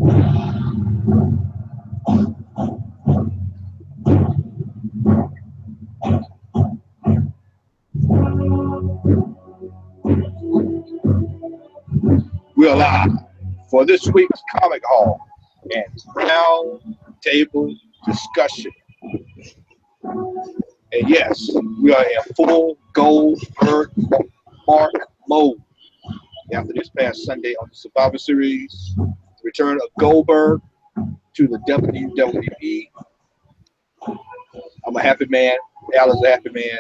We are live for this week's Comic Hall and Round Table Discussion. And yes, we are in full Goldberg Mark mode after this past Sunday on the Survivor Series. The return of Goldberg to the WWE. I'm a happy man. Al is a happy man.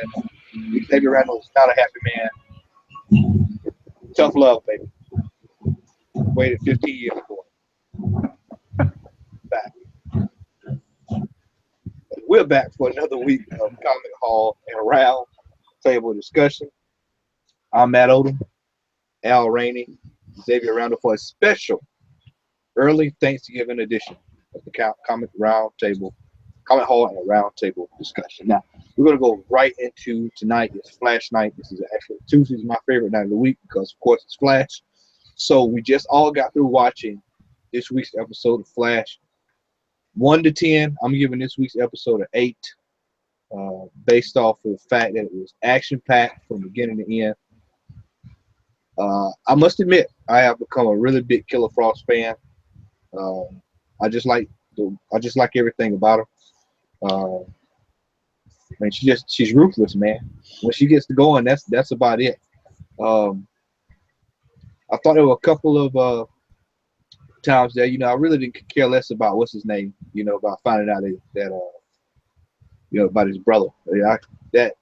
Xavier Randall is not a happy man. Tough love, baby. Waited 15 years for it. Back. We're back for another week of Comic Hall and Round Table Discussion. I'm Matt Odom, Al Rainey, Xavier Randall for a special early Thanksgiving edition of the Comic Hall and Round Table Discussion. Now, we're going to go right into tonight. It's Flash night. This is actually Tuesday's my favorite night of the week because, of course, it's Flash. So we just all got through watching this week's episode of Flash. 1 to 10, I'm giving this week's episode an 8, based off of the fact that it was action-packed from beginning to end. I must admit, I have become a really big Killer Frost fan. I just like everything about her. Man, she's ruthless, man. When she gets to going, that's about it. I thought there were a couple of times that I really didn't care less about what's his name. About finding out that about his brother. That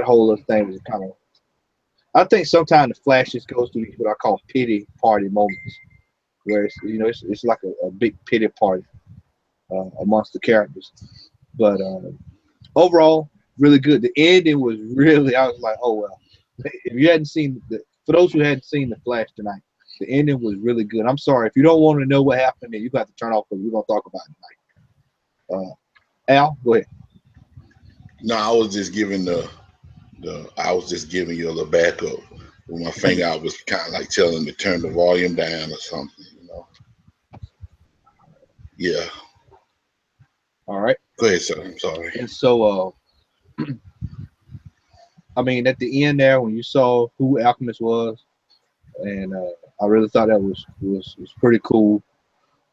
whole little thing was kind of. I think sometimes the Flash just goes through these what I call pity party moments, where it's like a big pity party amongst the characters. But overall, really good. The ending was really. I was like, oh well. If you hadn't seen for those who hadn't seen the Flash tonight, the ending was really good. I'm sorry if you don't want to know what happened, then you got to turn off because we're gonna talk about it tonight. Al, go ahead. No, I was just giving I was just giving you a little backup with my finger. I was kind of like telling him to turn the volume down or something, Yeah. All right. Go ahead, sir. I'm sorry. And so, I mean, at the end there, when you saw who Alchemist was, and I really thought that was pretty cool.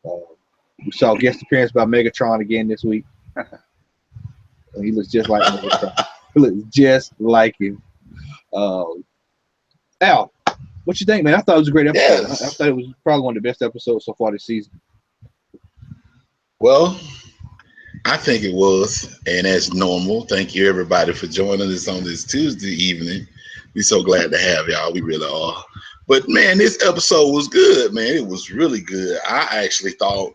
We saw a guest appearance by Megatron again this week. And he looks just like Megatron. He looks just like him. Al, what you think, man? I thought it was a great episode. Yes. I thought it was probably one of the best episodes so far this season. Well, I think it was, and as normal, thank you everybody for joining us on this Tuesday evening. We're so glad to have y'all. We really are. But man, this episode was good, man. It was really good. I actually thought,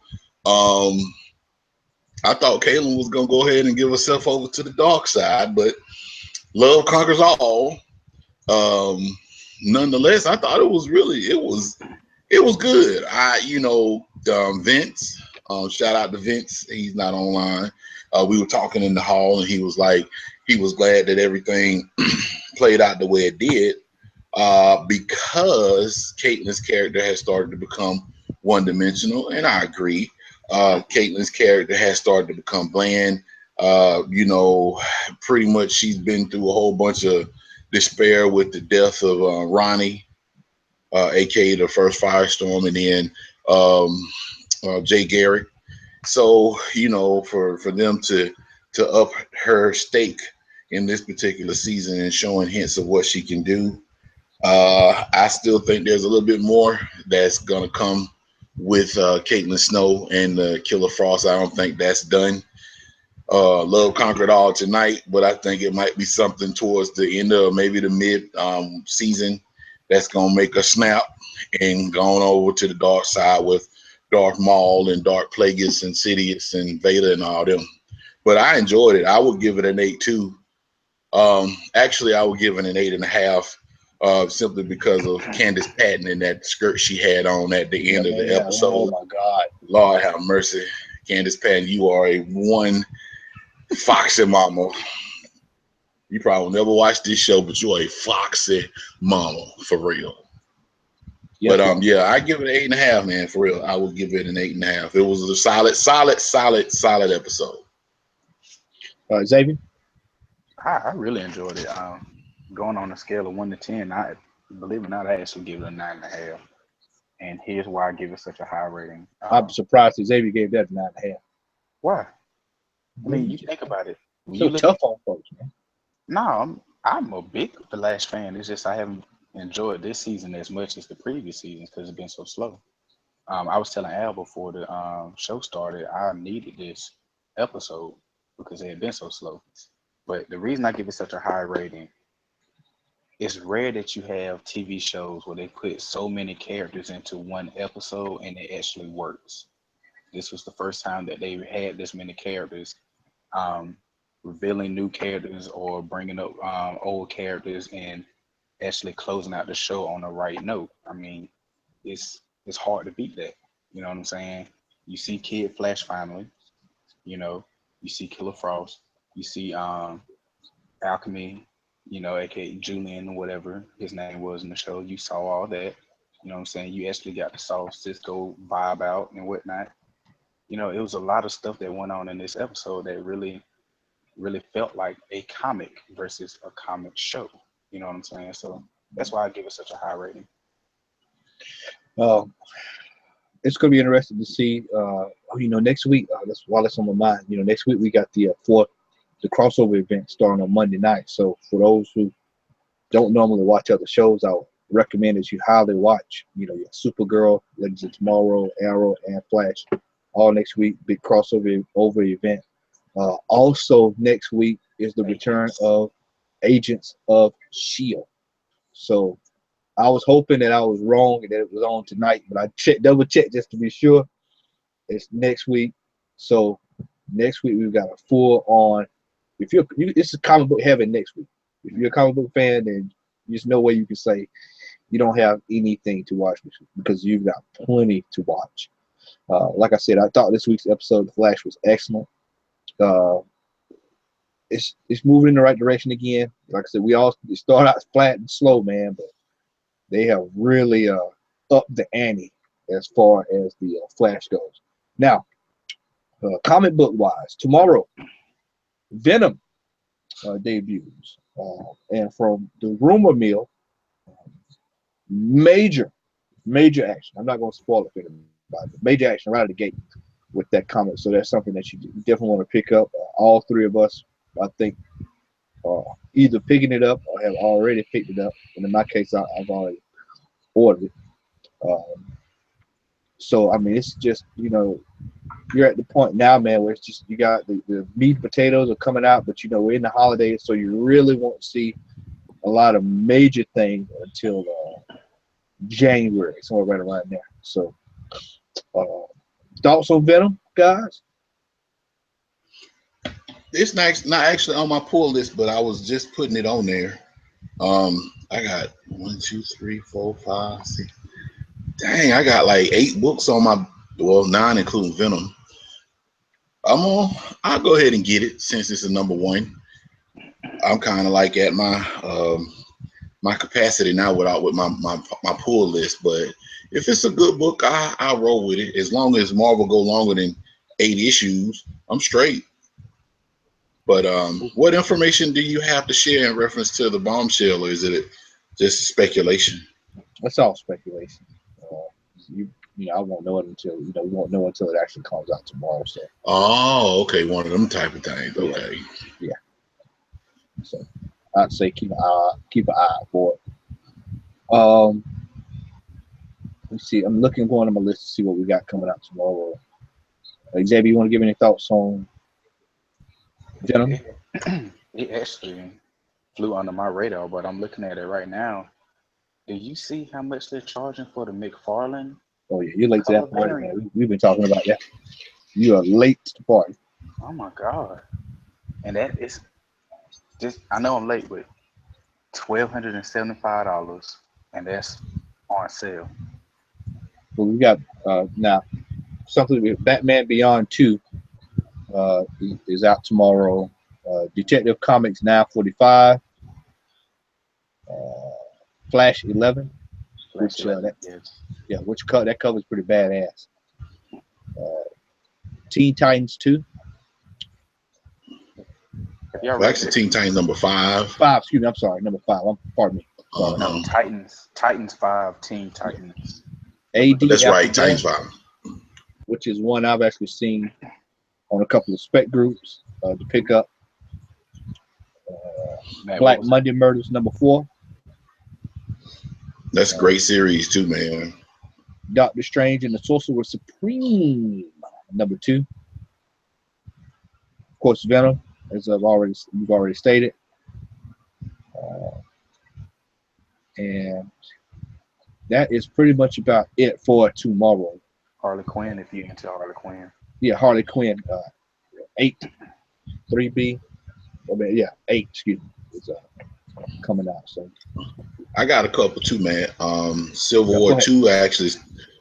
Caitlin was gonna go ahead and give herself over to the dark side, but love conquers all. Nonetheless, I thought it was good. Vince. Shout out to Vince. He's not online. We were talking in the hall, and he was like, he was glad that everything played out the way it did, because Caitlin's character has started to become one-dimensional, and I agree. Caitlin's character has started to become bland. Pretty much she's been through a whole bunch of despair with the death of Ronnie, aka the first Firestorm, and then Jay Garrick. So for them to up her stake in this particular season and showing hints of what she can do, I still think there's a little bit more that's gonna come with Caitlin Snow and Killer Frost. I don't think that's done. Love conquered all tonight, but I think it might be something towards the end of maybe the mid season that's gonna make a snap and going over to the dark side with Darth Maul and Dark Plagueis and Sidious and Vader and all them. But I enjoyed it. I would give it an 8 too. Actually, I would give it an 8.5, simply because of Candace Patton and that skirt she had on at the end of the episode. Oh my God, Lord have mercy, Candace Patton, you are a one foxy mama. You probably never watched this show, but you're a foxy mama for real. Yes, But yeah, I give it an 8.5, man. For real, I would give it an 8.5. It was a solid episode. Xavier. I really enjoyed it. Going on a scale of 1 to 10, I believe it or not, I actually give it a 9.5. And here's why I give it such a high rating. I'm surprised that Xavier gave that a 9.5. Why? I mean, you think about it. When So you look tough on folks, man. No, I'm a big Flash fan. It's just I haven't enjoyed this season as much as the previous seasons because it's been so slow. I was telling Al before the show started, I needed this episode because it had been so slow. But the reason I give it such a high rating, it's rare that you have TV shows where they put so many characters into one episode and it actually works. This was the first time that they had this many characters, um, revealing new characters or bringing up old characters and actually closing out the show on the right note. I mean, it's hard to beat that. You know what I'm saying? You see Kid Flash finally. You know, you see Killer Frost. You see Alchemy. You know, aka Julian or whatever his name was in the show. You saw all that. You know what I'm saying? You actually got to saw Cisco vibe out and whatnot. You know, it was a lot of stuff that went on in this episode that really felt like a comic versus a comic show. You know what I'm saying? So that's why I give it such a high rating. It's going to be interesting to see. Next week, that's while it's on my mind. Next week we got the crossover event starting on Monday night. So for those who don't normally watch other shows, I would recommend that you highly watch. Your Supergirl, Legends of Tomorrow, Arrow, and Flash, all next week. Big crossover event. Also next week is the return of Agents of S.H.I.E.L.D. So I was hoping that I was wrong and that it was on tonight, but I double checked just to be sure. It's next week. So next week we've got a full on. This is comic book heaven next week. If you're a comic book fan, then there's no way you can say you don't have anything to watch because you've got plenty to watch. Like I said, I thought this week's episode of The Flash was excellent. It's moving in the right direction again. Like I said, we all start out flat and slow, man, but they have really upped the ante as far as the Flash goes. Now, comic book wise, tomorrow, Venom debuts, and from the rumor mill, major action. I'm not going to spoil it for anybody, but major action right out of the gate with that comic. So that's something that you definitely want to pick up. All three of us, I think, either picking it up or have already picked it up. And in my case, I've already ordered it. So I mean, it's just you're at the point now, man, where it's just you got the meat and potatoes are coming out, but we're in the holidays, so you really won't see a lot of major things until January, somewhere right around there. So, thoughts on Venom, guys? It's not actually on my pull list, but I was just putting it on there. I got 1, 2, 3, 4, 5, 6. Dang, I got like 8 books on my 9 including Venom. I'll go ahead and get it since it's a number 1. I'm kind of like at my my capacity now with my pull list, but if it's a good book, I'll roll with it. As long as Marvel go longer than 8 issues, I'm straight. But what information do you have to share in reference to the bombshell, or is it just speculation? That's all speculation. I won't know it until we won't know until it actually comes out tomorrow. So. Oh, okay, one of them type of things. Okay. Yeah. So I'd say keep an eye out for it. Let's see. I'm going on my list to see what we got coming out tomorrow. Xavier, you want to give any thoughts on Venom? It actually flew under my radar, but I'm looking at it right now. Do you see how much they're charging for the McFarlane? Oh yeah, you're late to that party, man. We've been talking about that. You are late to the party. Oh my god! And that is just—I know I'm late, but $1,275, and that's on sale. But we got now something with Batman Beyond 2 is out tomorrow. Detective Comics 945. Flash 11. Flash which 11, yes. that cover's pretty badass. Teen Titans 2. Have y'all Well, read actually, that? Teen Titans number 5. 5, excuse me, I'm sorry, number 5. Pardon me. Sorry. No, Titans 5, Teen Titans. AD That's right, After Titans Dark, 5. which is one I've actually seen on a couple of spec groups to pick up. Matt, Black what was it? Monday Murders number 4. That's a great series too, man. Doctor Strange and the Sorcerer Supreme number 2. Of course, Venom, as we've already stated. And that is pretty much about it for tomorrow. Harley Quinn, if you're into Harley Quinn. Yeah, Harley Quinn, 8, 3B. I mean, yeah, 8, excuse me, is coming out. So I got a couple too, man. Civil Yeah, War go ahead. 2, actually.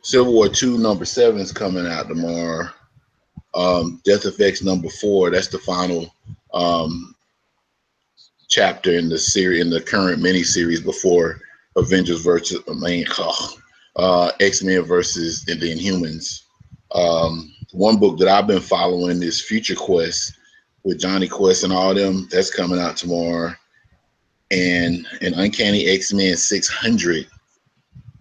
Civil War 2 number 7 is coming out tomorrow. Death Effects number 4, that's the final chapter in the series, in the current miniseries before Avengers versus X-Men versus the Inhumans. One book that I've been following is Future Quest with Johnny Quest and all them. That's coming out tomorrow. And an Uncanny X-Men 600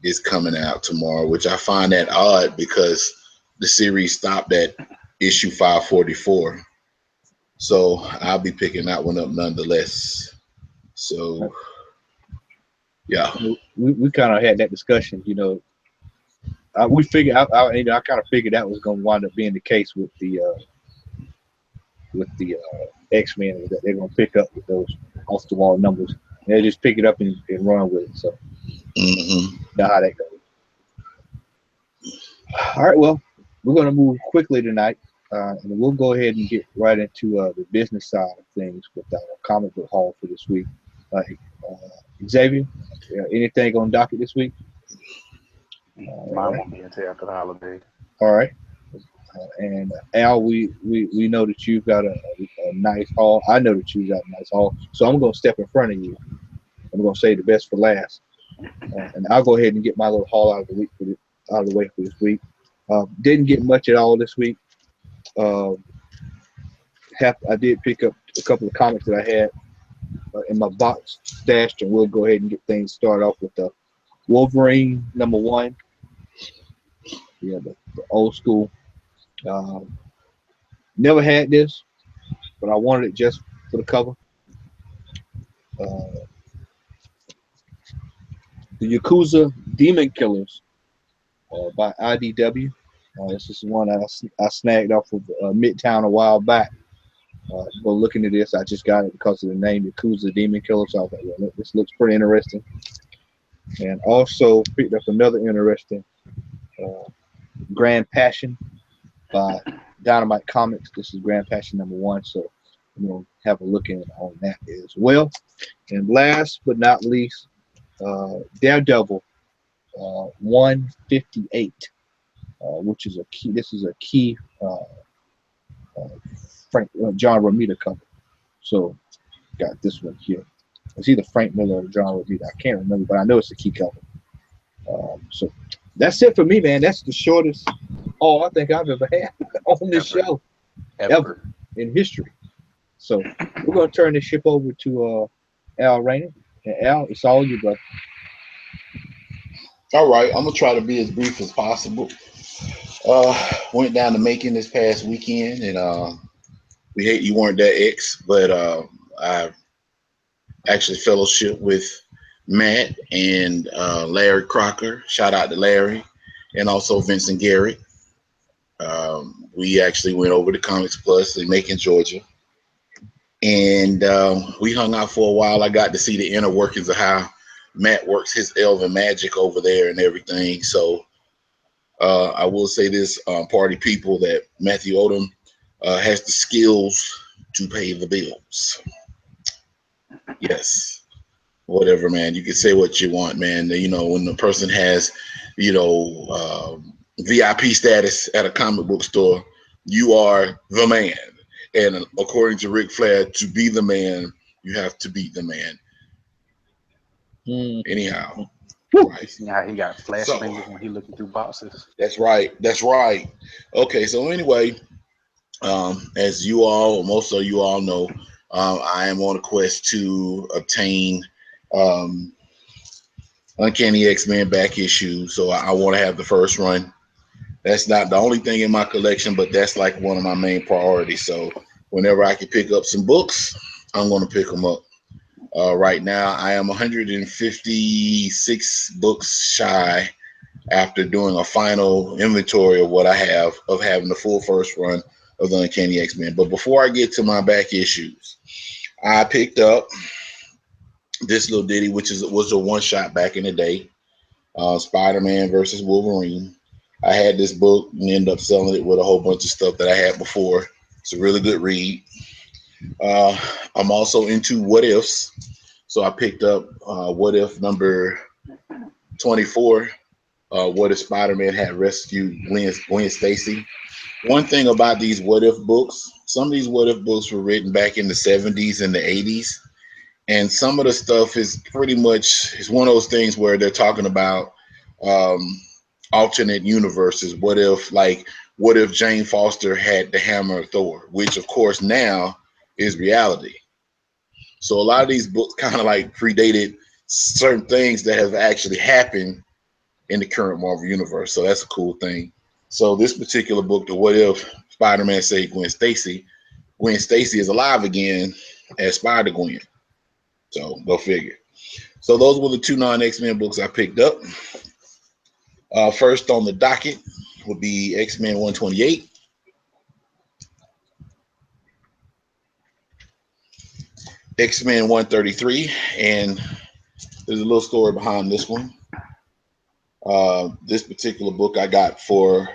is coming out tomorrow, which I find that odd because the series stopped at issue 544. So I'll be picking that one up nonetheless. So yeah. we kind of had that discussion, you know. We figured I kind of figured that was going to wind up being the case with the X-Men, that they're going to pick up with those off the wall numbers. And they just pick it up and run with it. So know how that goes. All right, well, we're going to move quickly tonight, and we'll go ahead and get right into the business side of things with our comic book haul for this week. Xavier, anything on docket this week? Mine won't be until after the holiday. All right. And Al, we know that you've got a nice haul. I know that you've got a nice haul. So I'm going to step in front of you. I'm going to say the best for last. And I'll go ahead and get my little haul out of the way for this week. Didn't get much at all this week. I did pick up a couple of comics that I had in my box stashed, and we'll go ahead and get things started off with the Wolverine number 1. Yeah, the old school. Never had this, but I wanted it just for the cover. The Yakuza Demon Killers by IDW. This is one I snagged off of Midtown a while back. But looking at this, I just got it because of the name Yakuza Demon Killers. So I was like, well, this looks pretty interesting. And also picked up another interesting Grand Passion by Dynamite Comics. This is Grand Passion number 1. So I'm going to have a look on that as well. And last but not least, Daredevil 158, which is a key. This is a key John Romita cover. So got this one here. It's either Frank Miller or John Romita. I can't remember, but I know it's a key cover. So that's it for me, man. That's the shortest haul I think I've ever had on this show ever in history. So we're gonna turn this ship over to Al Rainey. And Al, it's all you, brother. All right, I'm gonna try to be as brief as possible. Went down to Macon this past weekend, and we hate you weren't there, X, but I actually fellowship with Matt and Larry Crocker. Shout out to Larry, and also Vincent Garrett. We actually went over to Comics Plus in Macon, Georgia, and we hung out for a while. I got to see the inner workings of how Matt works his elven magic over there and everything. So I will say this, party people, that Matthew Odom has the skills to pay the bills. Yes. Whatever, man. You can say what you want, man. You know, when the person has, VIP status at a comic book store, you are the man. And according to Ric Flair, to be the man, you have to beat the man. Anyhow, You see how he got flash So fingers when he looking through boxes? that's right. That's right. Okay. So anyway, as you all, most of you all know, I am on a quest to obtain um, Uncanny X-Men back issue. So I want to have the first run. That's not the only thing in my collection, but that's like one of my main priorities. So whenever I can pick up some books, I'm going to pick them up. Right now, I am 156 books shy after doing a final inventory of what I have of having the full first run of the Uncanny X-Men. But before I get to my back issues, I picked up this little ditty, which was a one shot back in the day, Spider-Man versus Wolverine. I had this book and ended up selling it with a whole bunch of stuff that I had before. It's a really good read. I'm also into What Ifs, so I picked up What If number 24. What if Spider-Man had rescued Gwen Stacy? One thing about these What If books, some of these What If books were written back in the 70s and the 80s, and some of the stuff is pretty much it's one of those things where they're talking about um, alternate universes. What if Jane Foster had the hammer of Thor, which of course now is reality. So a lot of these books kind of like predated certain things that have actually happened in the current Marvel universe. So that's a cool thing. So this particular book, the What If Spider-Man saved Gwen Stacy, Gwen Stacy is alive again as Spider-Gwen. So go figure. So those were the two non-X-Men books I picked up. First on the docket would be X-Men 128. X-Men 133, and there's a little story behind this one. This particular book I got for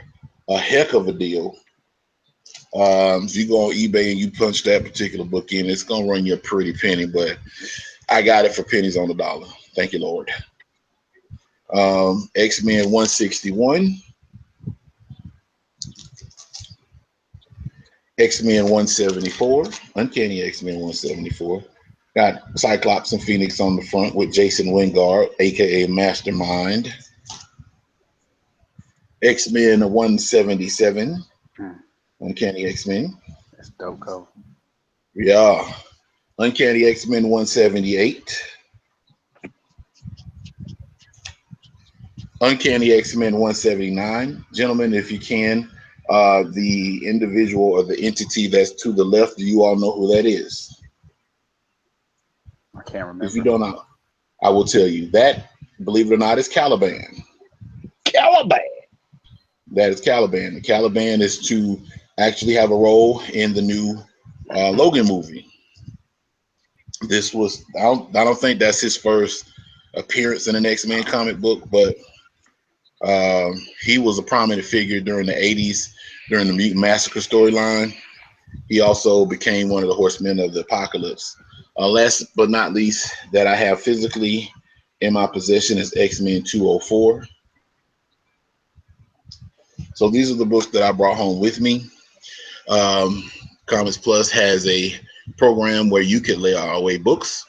a heck of a deal. If you go on eBay and you punch that particular book in, it's gonna run you a pretty penny, but I got it for pennies on the dollar. Thank you, Lord. X-Men 161, X-Men 174, Uncanny X-Men 174. Got Cyclops and Phoenix on the front with Jason Wingard, aka Mastermind. X-Men 177, Uncanny X-Men. That's dope cover. Yeah. Uncanny X-Men 178. Uncanny X-Men 179. Gentlemen, if you can, the individual or the entity that's to the left, do you all know who that is? I can't remember. If you don't know, I will tell you. That, believe it or not, is Caliban. Caliban. That is Caliban. The Caliban is to actually have a role in the new Logan movie. This was I don't think that's his first appearance in an X-Men comic book, but he was a prominent figure during the 80s during the Mutant Massacre storyline. He also became one of the Horsemen of the Apocalypse. Last but not least, that I have physically in my possession is X-Men 204. So these are the books that I brought home with me. Comics Plus has a program where you can lay away books,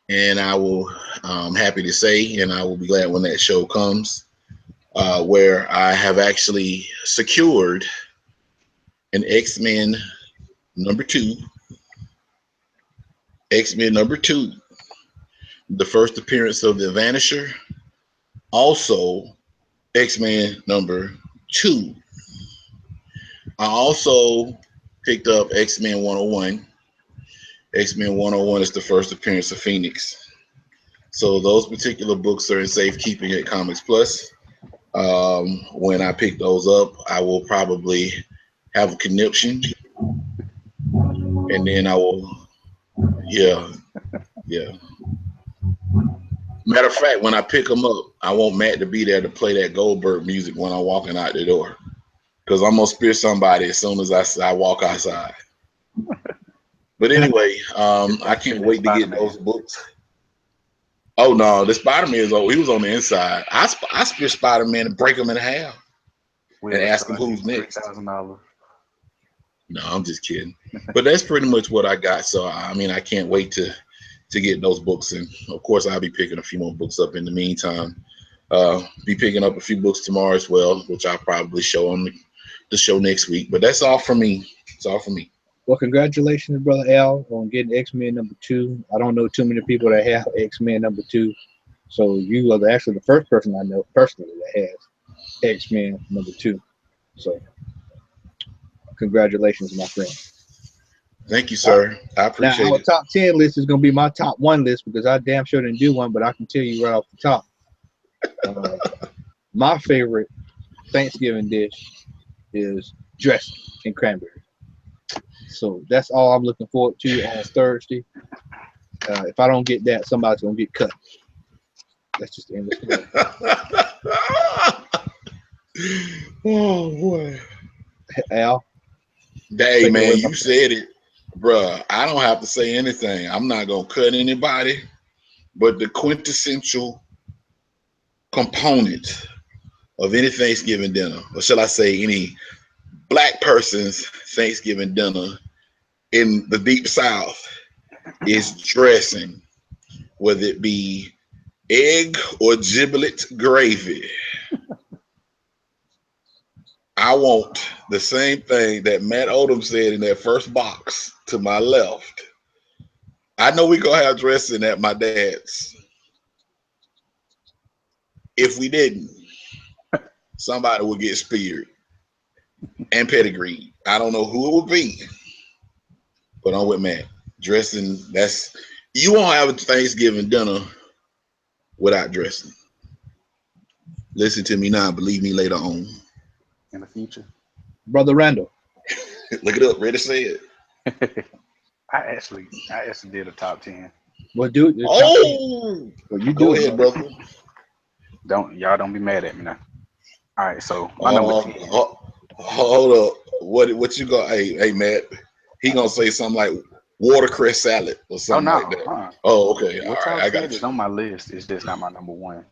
and I will happy to say, and I will be glad when that show comes, where I have actually secured an X-Men number 2, X-Men number 2, the first appearance of the Vanisher, also X-Men number 2. I also picked up X-Men 101. X-Men 101 is the first appearance of Phoenix. So those particular books are in safekeeping at Comics Plus. When I pick those up, I will probably have a conniption, and then I will, yeah. Matter of fact, when I pick them up, I want Matt to be there to play that Goldberg music when I'm walking out the door, because I'm gonna spear somebody as soon as I walk outside. But anyway, I can't wait to get those books. Oh no, the Spider-Man is he was on the inside. I spear Spider-Man and break him in half and ask him who's next. $3,000. No, I'm just kidding. But that's pretty much what I got. So I mean, I can't wait to get those books, and of course I'll be picking a few more books up in the meantime. Be picking up a few books tomorrow as well, which I'll probably show on the show next week. But that's all for me. It's all for me. Well, congratulations, brother Al, on getting X-Men #2. I don't know too many people that have X-Men #2, so you are actually the first person I know personally that has X-Men #2. So, congratulations, my friend. Thank you, sir. I Now, appreciate our it. top 10 list is going to be my top 1 list because I damn sure didn't do one, but I can tell you right off the top. My favorite Thanksgiving dish is dressing and cranberry. So that's all I'm looking forward to on Thursday. If I don't get that, somebody's going to get cut. That's just the end of the story. Oh, boy. Al? Hey, man, you said it. Bruh, I don't have to say anything. I'm not going to cut anybody. But the quintessential component of any Thanksgiving dinner, or shall I say any Black person's Thanksgiving dinner in the Deep South, is dressing, whether it be egg or giblet gravy. I want the same thing that Matt Odom said in that first box to my left. I know we're going to have dressing at my dad's. If we didn't, somebody would get speared and pedigreed. I don't know who it would be, but I'm with Matt. Dressing, you won't have a Thanksgiving dinner without dressing. Listen to me now, believe me later on. In the future. Brother Randall. Look it up, ready to say it. I actually did a top 10. Well, dude. Oh, well, you go do ahead, brother. Y'all don't be mad at me now. All right, so my number 10. Hold up. What you got? Hey, Matt. He gonna say something like watercress salad or something like that. Oh, okay. All right, I got you. It's on my list. It's just not my number 1.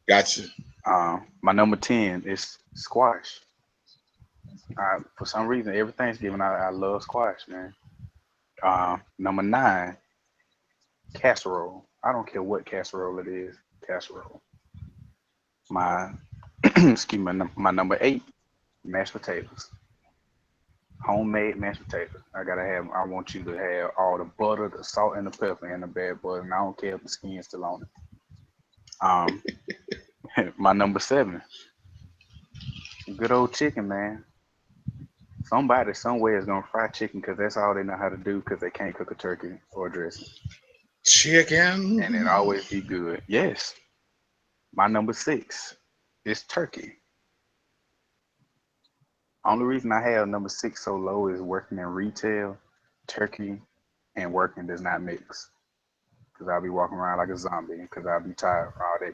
Gotcha. My number 10 is squash. For some reason, every Thanksgiving I love squash, man. Number 9, casserole. I don't care what casserole it is. Casserole. My my number 8, mashed potatoes. Homemade mashed potatoes. I want you to have all the butter, the salt, and the pepper, and the bad butter, and I don't care if the skin's still on it. My number 7, good old chicken, man. Somebody somewhere is gonna fry chicken because that's all they know how to do because they can't cook a turkey or a dressing. Chicken. And it always be good. Yes. My number 6 is turkey. Only reason I have number 6 so low is working in retail. Turkey and working does not mix. Because I'll be walking around like a zombie because I'll be tired of all that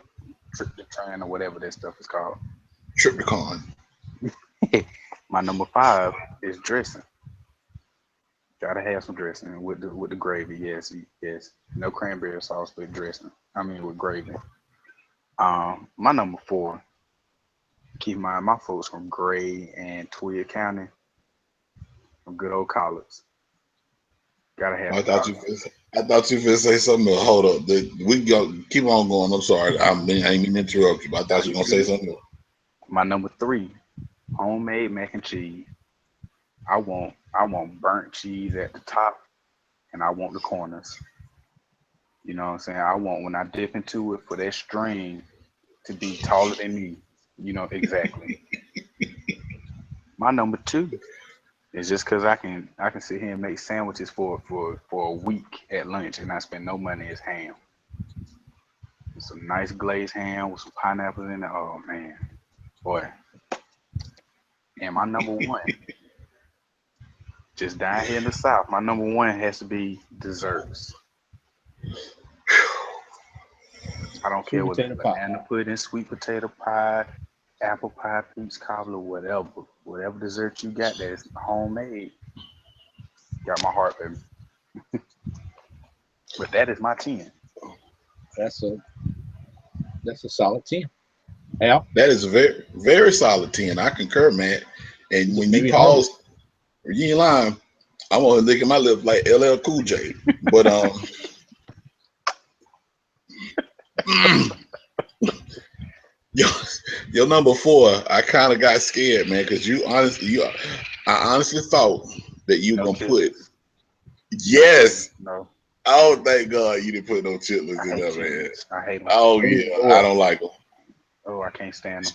tryptophan or whatever that stuff is called. Tryptophan. My number 5 is dressing. Gotta have some dressing with the gravy. Yes. No cranberry sauce, but dressing. I mean with gravy. My number 4. Keep in mind my folks from Gray and Tweed County, from good old Collards. Gotta have. I thought you were say something. Hold up, we go. Keep on going. I'm sorry. I ain't mean to interrupt you, but I thought you were gonna say something. My number 3, homemade mac and cheese. I want burnt cheese at the top, and I want the corners. You know what I'm saying? I want when I dip into it for that string to be taller than me. You know exactly. My number 2 is just because I can sit here and make sandwiches for a week at lunch and not spend no money. Is ham. Some nice glazed ham with some pineapples in it. Oh man, boy. And my number 1, just down here in the South, my number 1 has to be desserts. I don't care whether it's banana pudding, sweet potato pie, apple pie, peach cobbler, whatever dessert you got that's homemade, got my heart, baby. But that is my 10. That's a solid 10. Al? That is a very, very solid 10. I concur, man. And when you pause, you ain't lying. I'm gonna lick my lip like LL Cool J. But Your number 4, I kind of got scared, man, because I honestly thought that you were No gonna put chitlins. yes. No. Oh, thank God you didn't put no chitlins I in hate there, man. chitlins. I hate them. Oh Me yeah, I more. don't like them. Oh, I can't stand them.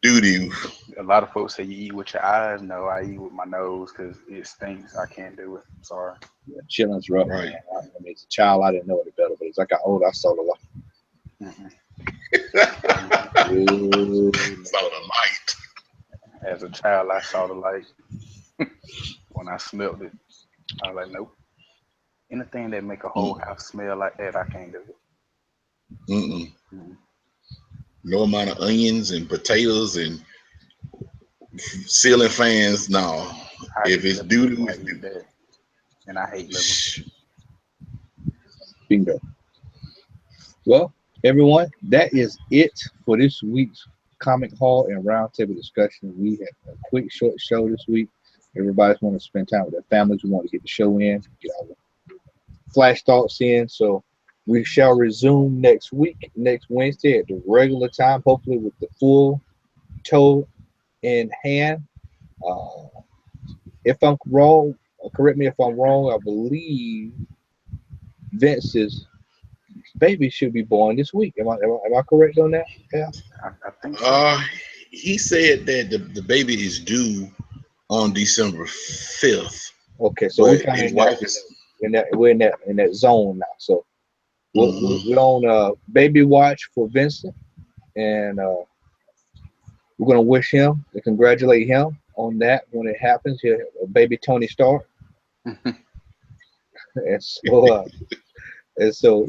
Doo doo. A lot of folks say you eat with your eyes. No, I eat with my nose because it stinks. I can't do it. I'm sorry. Chilling's rough, Right. man. I mean, as a child, I didn't know any better, but as I got older, I saw the light. Mm-mm. Saw the light. As a child, I saw the light. When I smelled it, I was like, nope. Anything that make a whole house smell like that, I can't do it. Mm-mm. Mm. No amount of onions and potatoes and ceiling fans. No. I If eat it's liver doo doo, before I it's eat doo. that, and I hate liver. Bingo. Well, everyone, that is it for this week's Comic Hall and Roundtable discussion. We had a quick, short show this week. Everybody's want to spend time with their families. We want to get the show in, get our flash thoughts in. So we shall resume next week, next Wednesday at the regular time, hopefully with the full toe in hand. If I'm wrong, correct me if I'm wrong. I believe Vince's baby should be born this week. Am I correct on that? Yeah. I think so. Uh, he said that the baby is due on December 5th, Okay, so we're but kind of his wife is. in that zone now. So Mhm. we're on baby watch for Vincent, and we're gonna wish him and congratulate him on that when it happens. Here, baby Tony Stark, and so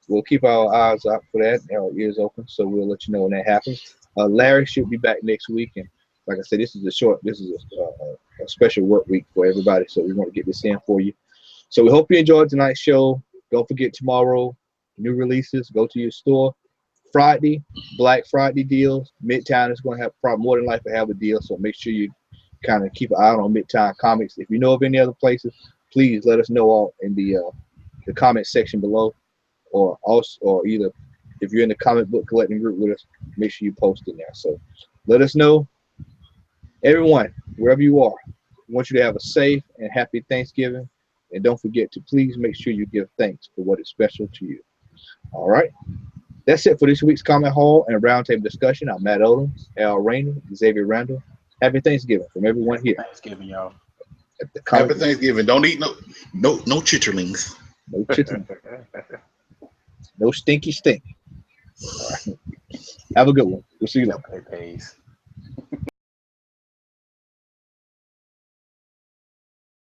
we'll keep our eyes out for that, and our ears open. So we'll let you know when that happens. Larry should be back next week, and like I said, this is a special work week for everybody. So we want to get this in for you. So we hope you enjoyed tonight's show. Don't forget tomorrow, new releases. Go to your store. Friday, Black Friday deals. Midtown is going to have probably more than likely have a deal. So make sure you kind of keep an eye out on Midtown Comics. If you know of any other places, please let us know all in the comment section below, or either if you're in the comic book collecting group with us, make sure you post in there. So let us know. Everyone, wherever you are, I want you to have a safe and happy Thanksgiving. And don't forget to please make sure you give thanks for what is special to you. All right. That's it for this week's Comment Hall and Roundtable discussion. I'm Matt Odom, Al Rainey, Xavier Randall. Happy Thanksgiving from everyone Happy here Thanksgiving, y'all. at the Happy Comic. Thanksgiving. Don't eat no chitterlings. No chicken, no stinky stink. All right. Have a good one. We'll see you later. No pay pays.